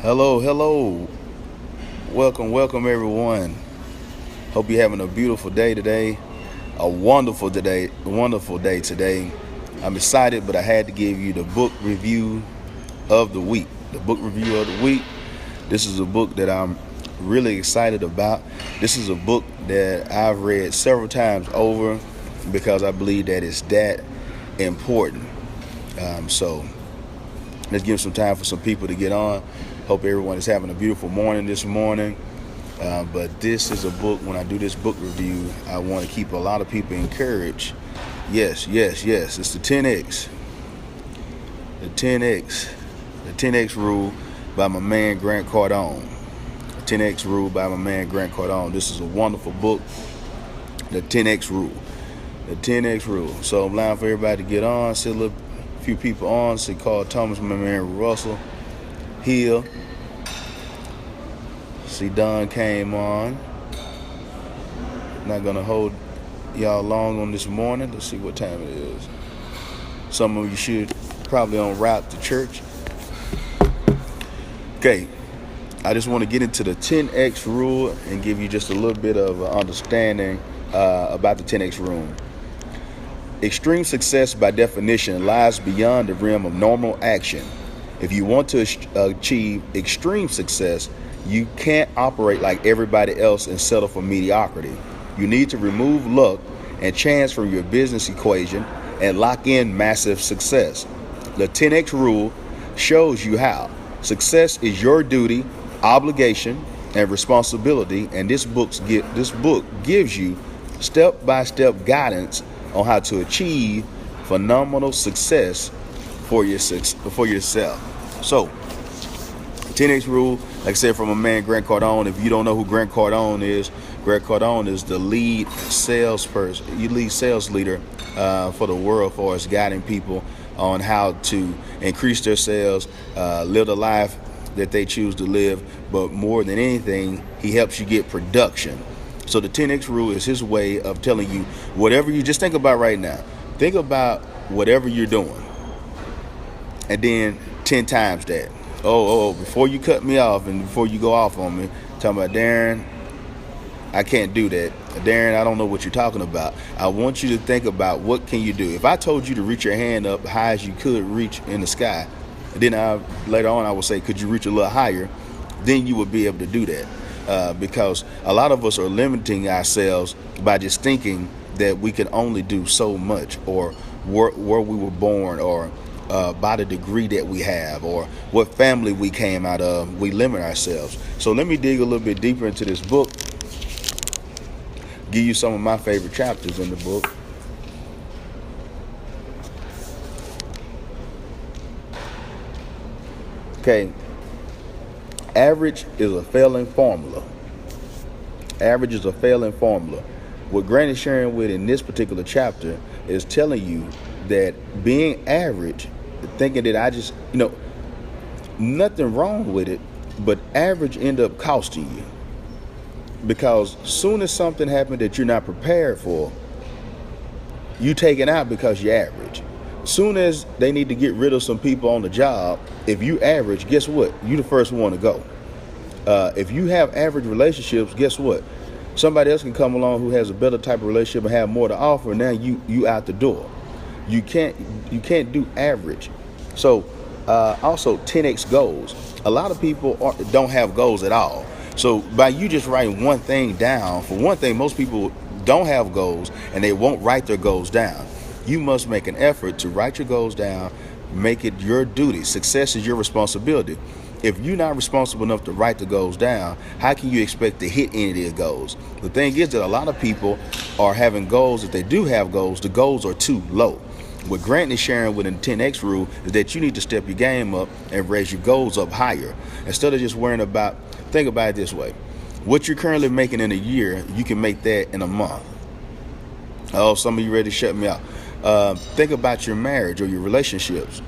Hello, hello. Welcome everyone. Hope you're having a beautiful day today. A wonderful day today. I'm excited, but I had to give you the book review of the week. The book review of the week. This is a book that I'm really excited about. This is a book that I've read several times over because I believe that it's that important. So let's give some time for some people to get on. Hope everyone is having a beautiful morning this morning. But this is a book, when I do this book review, I want to keep a lot of people encouraged. Yes. It's the 10X. The 10X. The 10X Rule by my man Grant Cardone. The 10X Rule by my man Grant Cardone. This is a wonderful book. The 10X Rule. The 10X Rule. So I'm allowing for everybody to get on. See a few people on. See Carl Thomas, my man Russell Hill. See Don came on. Not gonna hold y'all long on this morning. Let's see what time it is. Some of you should probably on route to church. Okay, I just want to get into the 10X rule and give you just a little bit of understanding about the 10X rule. Extreme success by definition lies beyond the realm of normal action. If you want to achieve extreme success, you can't operate like everybody else and settle for mediocrity. You need to remove luck and chance from your business equation and lock in massive success. The 10X rule shows you how. Success is your duty, obligation, and responsibility, and this book gives you step-by-step guidance on how to achieve phenomenal success for yourself. So, 10X rule, like I said, from a man Grant Cardone. If you don't know who Grant Cardone is the lead sales leader for the world, for us guiding people on how to increase their sales, live the life that they choose to live. But more than anything, he helps you get production. So the 10X rule is his way of telling you whatever you just think about right now. Think about whatever you're doing, and then 10 times that. Before you cut me off and before you go off on me, talking about, Darren, I can't do that. Darren, I don't know what you're talking about. I want you to think about what can you do. If I told you to reach your hand up high as you could reach in the sky, then later on I would say, could you reach a little higher? Then you would be able to do that. Because a lot of us are limiting ourselves by just thinking that we can only do so much, or where we were born, or by the degree that we have, or what family we came out of. We limit ourselves. So let me dig a little bit deeper into this book, give you some of my favorite chapters in the book. Okay, average is a failing formula. Average is a failing formula. What Grant is sharing with in this particular chapter is telling you that being average, thinking that I just, nothing wrong with it, but average end up costing you. Because soon as something happened that you're not prepared for, you take it out because you're average. Soon as they need to get rid of some people on the job, if you average, guess what? You the first one to go. If you have average relationships, guess what? Somebody else can come along who has a better type of relationship and have more to offer. Now you out the door. You can't do average. So also 10X goals. A lot of people don't have goals at all. So by you just writing one thing down, for one thing, most people don't have goals and they won't write their goals down. You must make an effort to write your goals down, make it your duty. Success is your responsibility. If you're not responsible enough to write the goals down, how can you expect to hit any of their goals? The thing is that a lot of people are having goals. If they do have goals, the goals are too low. What Grant is sharing within the 10X rule is that you need to step your game up and raise your goals up higher. Instead of just worrying about, think about it this way. What you're currently making in a year, you can make that in a month. Oh, some of you ready to shut me out. Think about your marriage or your relationships.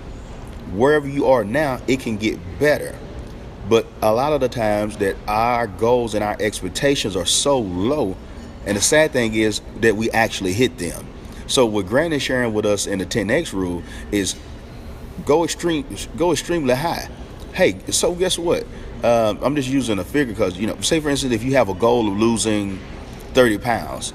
Wherever you are now, it can get better. But a lot of the times that our goals and our expectations are so low, and the sad thing is that we actually hit them. So what Grant is sharing with us in the 10X rule is go extremely high. Hey, so guess what? I'm just using a figure because, say for instance, if you have a goal of losing 30 pounds,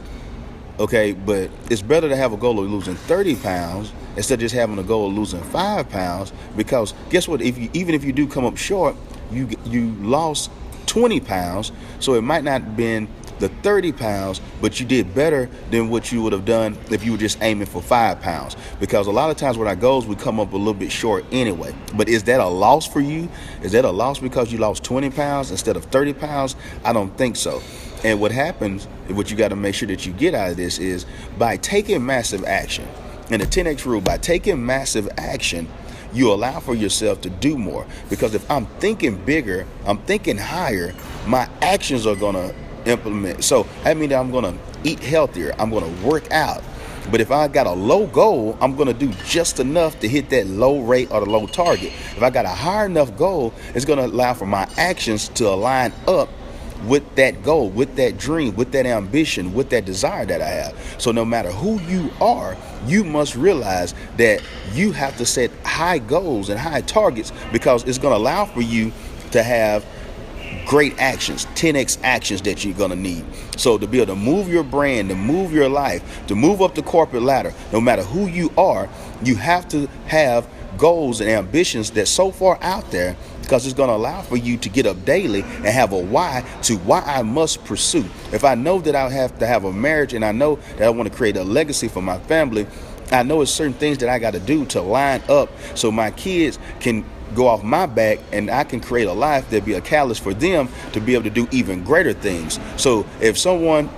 okay, but it's better to have a goal of losing 30 pounds instead of just having a goal of losing 5 pounds, because guess what? Even if you do come up short, you lost 20 pounds, so it might not have been the 30 pounds, but you did better than what you would have done if you were just aiming for 5 pounds. Because a lot of times with our goals, we come up a little bit short anyway. But is that a loss for you? Is that a loss because you lost 20 pounds instead of 30 pounds? I don't think so. And what happens, what you got to make sure that you get out of this is by taking massive action. And the 10X rule, by taking massive action, you allow for yourself to do more. Because if I'm thinking bigger, I'm thinking higher, my actions are going to implement. So that means that I'm going to eat healthier. I'm going to work out. But if I got a low goal, I'm going to do just enough to hit that low rate or the low target. If I got a high enough goal, it's going to allow for my actions to align up with that goal, with that dream, with that ambition, with that desire that I have. So no matter who you are, you must realize that you have to set high goals and high targets, because it's going to allow for you to have great actions, 10X actions that you're going to need. So to be able to move your brand, to move your life, to move up the corporate ladder, no matter who you are, you have to have goals and ambitions that's so far out there, because it's going to allow for you to get up daily and have a why to why I must pursue. If I know that I have to have a marriage and I know that I want to create a legacy for my family, I know it's certain things that I got to do to line up so my kids can go off my back and I can create a life that be a catalyst for them to be able to do even greater things. So if someone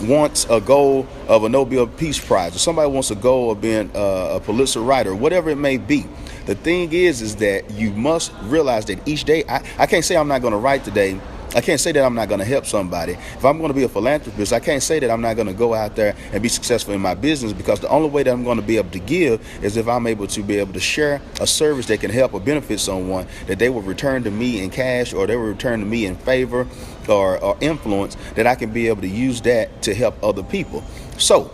wants a goal of a Nobel Peace Prize, or somebody wants a goal of being a Pulitzer writer, whatever it may be, the thing is that you must realize that each day, I can't say I'm not going to write today. I can't say that I'm not going to help somebody. If I'm going to be a philanthropist, I can't say that I'm not going to go out there and be successful in my business, because the only way that I'm going to be able to give is if I'm able to be able to share a service that can help or benefit someone, that they will return to me in cash, or they will return to me in favor or influence, that I can be able to use that to help other people. So,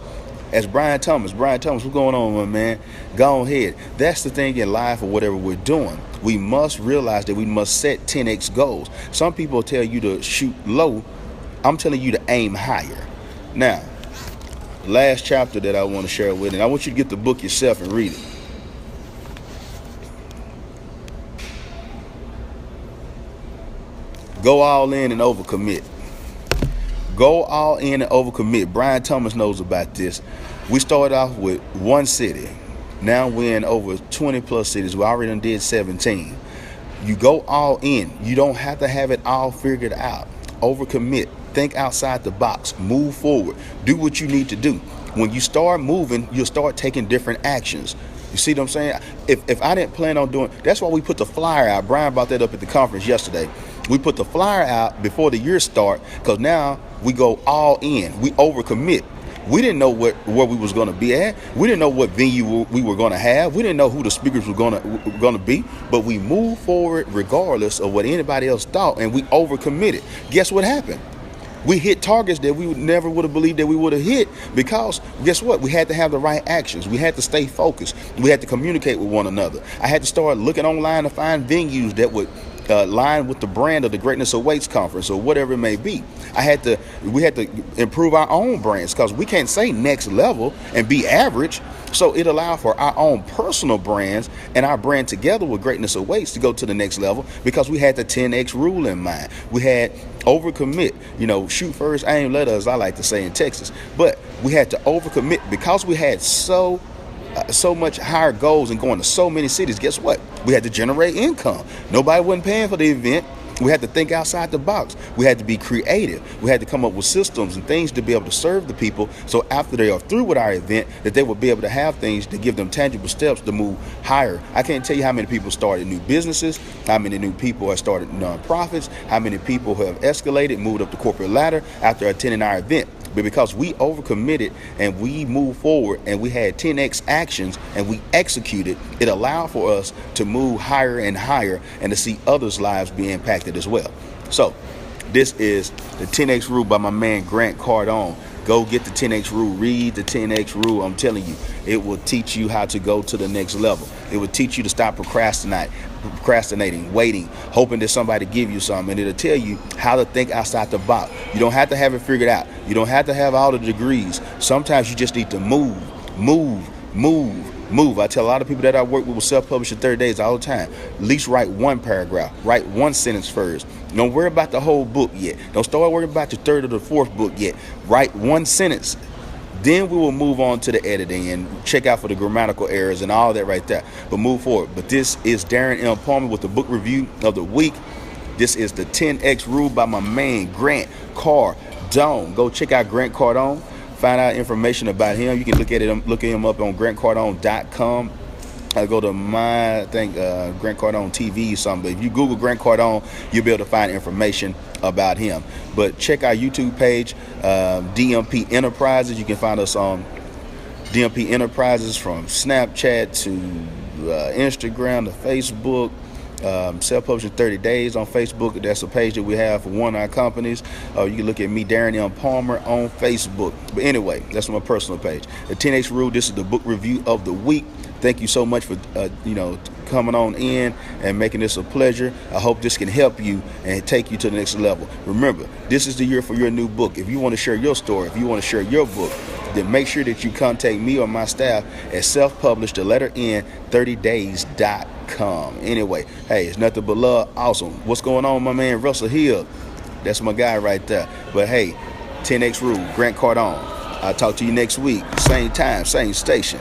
as Brian Thomas, what's going on, my man? Go ahead. That's the thing in life, or whatever we're doing. We must realize that we must set 10X goals. Some people tell you to shoot low. I'm telling you to aim higher. Now, last chapter that I want to share with, and I want you to get the book yourself and read it. Go all in and overcommit. Go all in and overcommit. Brian Thomas knows about this. We started off with one city. Now we're in over 20 plus cities. We already did 17. You go all in. You don't have to have it all figured out. Overcommit. Think outside the box. Move forward. Do what you need to do. When you start moving, you'll start taking different actions. You see what I'm saying? If I didn't plan on doing, that's why we put the flyer out. Brian brought that up at the conference yesterday. We put the flyer out before the year start, because now we go all in. We overcommit. We didn't know where we was going to be at. We didn't know what venue we were going to have. We didn't know who the speakers were going to be. But we moved forward regardless of what anybody else thought, and we overcommitted. Guess what happened? We hit targets that we never would have believed that we would have hit, because guess what? We had to have the right actions. We had to stay focused. We had to communicate with one another. I had to start looking online to find venues that would line with the brand of the Greatness Awaits conference, or whatever it may be. We had to improve our own brands, because we can't say next level and be average. So it allowed for our own personal brands and our brand together with Greatness Awaits to go to the next level, because we had the 10X rule in mind. We had overcommit, shoot first, aim later, as I like to say in Texas. But we had to overcommit because we had so much higher goals and going to so many cities. Guess what? We had to generate income. Nobody wasn't paying for the event. We had to think outside the box. We had to be creative. We had to come up with systems and things to be able to serve the people, so after they are through with our event, that they will be able to have things to give them tangible steps to move higher. I can't tell you how many people started new businesses, how many new people have started nonprofits, how many people have escalated, moved up the corporate ladder after attending our event. But because we overcommitted and we moved forward and we had 10X actions and we executed, it allowed for us to move higher and higher and to see others' lives be impacted as well. So this is the 10X rule by my man Grant Cardone. Go get the 10X rule. Read the 10X rule. I'm telling you, it will teach you how to go to the next level. It will teach you to stop procrastinating, waiting, hoping that somebody give you something. And it'll tell you how to think outside the box. You don't have to have it figured out. You don't have to have all the degrees. Sometimes you just need to move. I tell a lot of people that I work with self-publish in 30 days all the time. At least write one paragraph. Write one sentence first. Don't worry about the whole book yet. Don't start worrying about your third or the fourth book yet. Write one sentence. Then we will move on to the editing and check out for the grammatical errors and all that right there. But move forward. But this is Darren M. Palmer with the book review of the week. This is the 10X Rule by my man, Grant Cardone. Go check out Grant Cardone. Find out information about him. You can look at him up on grantcardone.com. I go to Grant Cardone TV or something. But if you Google Grant Cardone, you'll be able to find information about him. But check our YouTube page, DMP Enterprises. You can find us on DMP Enterprises from Snapchat to Instagram to Facebook. Self-publishing 30 days on Facebook. That's a page that we have for one of our companies. You can look at me, Darren M. Palmer, on Facebook. But anyway, that's my personal page. The 10X Rule. This is the book review of the week. Thank you so much for coming on in and making this a pleasure. I hope this can help you and take you to the next level. Remember, this is the year for your new book. If you want to share your story, if you want to share your book, then make sure that you contact me or my staff at self-publish, the letter N, 30days.com. Anyway, hey, it's nothing but love. Awesome. What's going on, my man Russell Hill? That's my guy right there. But hey, 10X Rule, Grant Cardone. I'll talk to you next week. Same time, same station.